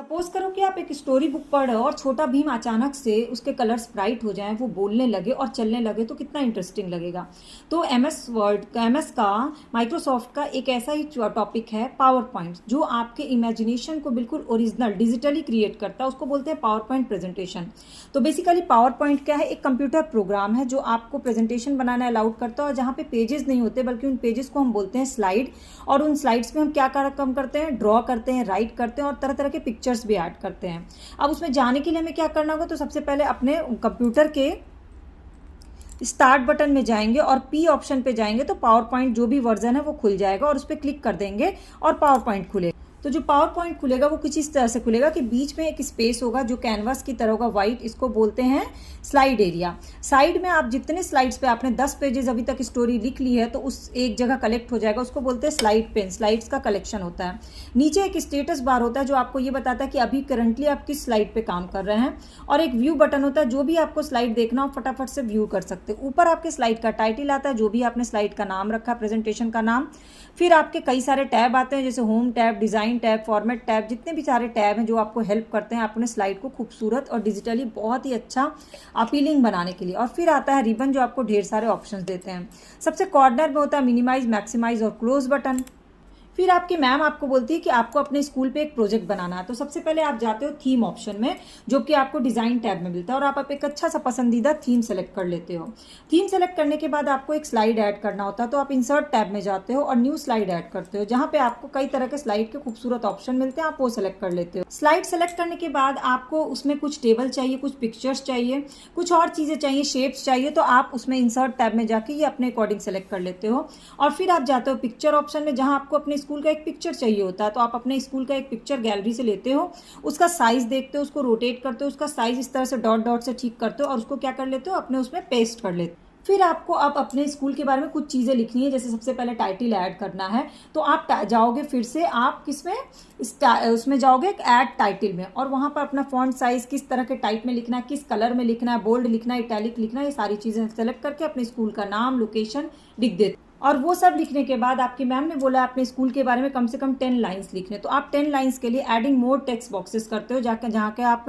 Suppose करो कि आप एक स्टोरी बुक पढ़ रहे हो और छोटा भीम अचानक से उसके कलर्स ब्राइट हो जाएं, वो बोलने लगे और चलने लगे, तो कितना इंटरेस्टिंग लगेगा। तो एमएस का माइक्रोसॉफ्ट का एक ऐसा ही टॉपिक है पावर पॉइंट, जो आपके इमेजिनेशन को बिल्कुल ओरिजिनल डिजिटली क्रिएट करता है, उसको बोलते हैं पावर पॉइंट प्रेजेंटेशन। तो बेसिकली पावर पॉइंट क्या है, एक कंप्यूटर प्रोग्राम है जो आपको प्रेजेंटेशन बनाना अलाउड करता है, और जहाँ पे पेजेस नहीं होते बल्कि उन पेजेस को हम बोलते हैं स्लाइड, और उन स्लाइड्स में हम क्या काम करते हैं, ड्रॉ करते हैं, राइट करते हैं और तरह तरह के पिक्चर्स भी ऐड करते हैं। अब उसमें जाने के लिए हमें क्या करना होगा, तो सबसे पहले अपने कंप्यूटर के स्टार्ट बटन में जाएंगे और पी ऑप्शन पे जाएंगे, तो पावर पॉइंट जो भी वर्जन है वो खुल जाएगा और उस पर क्लिक कर देंगे और पावर पॉइंट खुलेगा। तो जो पावर पॉइंट खुलेगा वो कुछ इस तरह से खुलेगा कि बीच में एक स्पेस होगा जो कैनवास की तरह होगा व्हाइट, इसको बोलते हैं स्लाइड एरिया। साइड में आप जितने स्लाइड्स पे आपने 10 पेजेस अभी तक स्टोरी लिख ली है तो उस एक जगह कलेक्ट हो जाएगा, उसको बोलते हैं स्लाइड पेन, स्लाइड्स का कलेक्शन होता है। नीचे एक स्टेटस बार होता है जो आपको ये बताता है कि अभी करंटली आप किस स्लाइड पे काम कर रहे हैं, और एक व्यू बटन होता है, जो भी आपको स्लाइड देखना हो फटाफट से व्यू कर सकते हो। ऊपर आपके स्लाइड का टाइटल आता है, जो भी आपने स्लाइड का नाम रखा, प्रेजेंटेशन का नाम। फिर आपके कई सारे टैब आते हैं, जैसे home tab, design tab, format tab, जितने भी सारे टैब हैं जो आपको हेल्प करते हैं अपने स्लाइड को खूबसूरत और डिजिटली बहुत ही अच्छा अपीलिंग बनाने के लिए। और फिर आता है रिबन, जो आपको ढेर सारे ऑप्शंस देते हैं। सबसे कॉर्नर में होता है मिनिमाइज, मैक्सिमाइज और क्लोज बटन। फिर आपकी मैम आपको बोलती है कि आपको अपने स्कूल पे एक प्रोजेक्ट बनाना है, तो सबसे पहले आप जाते हो थीम ऑप्शन में, जो कि आपको डिजाइन टैब में मिलता है, और आप एक अच्छा सा पसंदीदा थीम सेलेक्ट कर लेते हो। थीम सेलेक्ट करने के बाद आपको एक स्लाइड ऐड करना होता है, तो आप इंसर्ट टैब में जाते हो और न्यू स्लाइड ऐड करते हो, जहां पे आपको कई तरह के स्लाइड के खूबसूरत ऑप्शन मिलते हैं, आप वो सेलेक्ट कर लेते हो। स्लाइड सेलेक्ट करने के बाद आपको उसमें कुछ टेबल चाहिए, कुछ पिक्चर्स चाहिए, कुछ और चीजें चाहिए, शेप्स चाहिए, तो आप उसमें इंसर्ट टैब में जाके ये अपने अकॉर्डिंग सेलेक्ट कर लेते हो। और फिर आप जाते हो पिक्चर ऑप्शन में, जहां आपको अपने स्कूल का एक पिक्चर चाहिए होता है, तो आप अपने स्कूल का एक पिक्चर गैलरी से लेते हो, उसका साइज देखते हो, उसको रोटेट करते हो, उसका साइज इस तरह से डॉट डॉट से ठीक करते हो और उसको क्या कर लेते हो, अपने उसमें पेस्ट कर लेते हो। फिर आपको अब अपने स्कूल के बारे में कुछ चीजें लिखनी है, जैसे सबसे पहले टाइटल ऐड करना है, तो आप जाओगे फिर से आप किसमें, उसमें जाओगे ऐड टाइटल में, और वहां पर अपना फॉन्ट साइज किस तरह के टाइप में लिखना है, किस कलर में लिखना है, बोल्ड लिखना है, इटैलिक लिखना है, ये सारी चीजें सेलेक्ट करके अपने स्कूल का नाम, लोकेशन लिख देते। और वो सब लिखने के बाद आपकी मैम ने बोला अपने स्कूल के बारे में कम से कम 10 लाइंस लिखने, तो आप 10 लाइंस के लिए एडिंग मोर टेक्स्ट बॉक्सेस करते हो, जाकर जहाँ के आप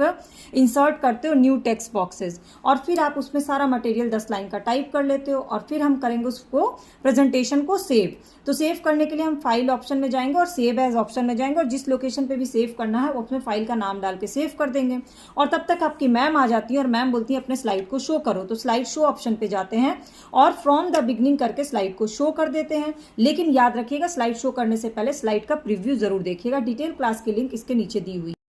इंसर्ट करते हो न्यू टेक्स्ट बॉक्सेस, और फिर आप उसमें सारा मटेरियल 10 लाइन का टाइप कर लेते हो, और फिर हम करेंगे उसको प्रेजेंटेशन को सेव। तो सेव करने के लिए हम फाइल ऑप्शन में जाएंगे और सेव एज ऑप्शन में जाएंगे, और जिस लोकेशन पे भी सेव करना है उसमें फाइल का नाम डाल के सेव कर देंगे। और तब तक आपकी मैम आ जाती है और मैम बोलती है अपने स्लाइड को शो करो, तो स्लाइड शो ऑप्शन पे जाते हैं और फ्रॉम द बिगनिंग करके स्लाइड को शो कर देते हैं। लेकिन याद रखिएगा, स्लाइड शो करने से पहले स्लाइड का प्रीव्यू जरूर देखिएगा। डिटेल क्लास की लिंक इसके नीचे दी हुई।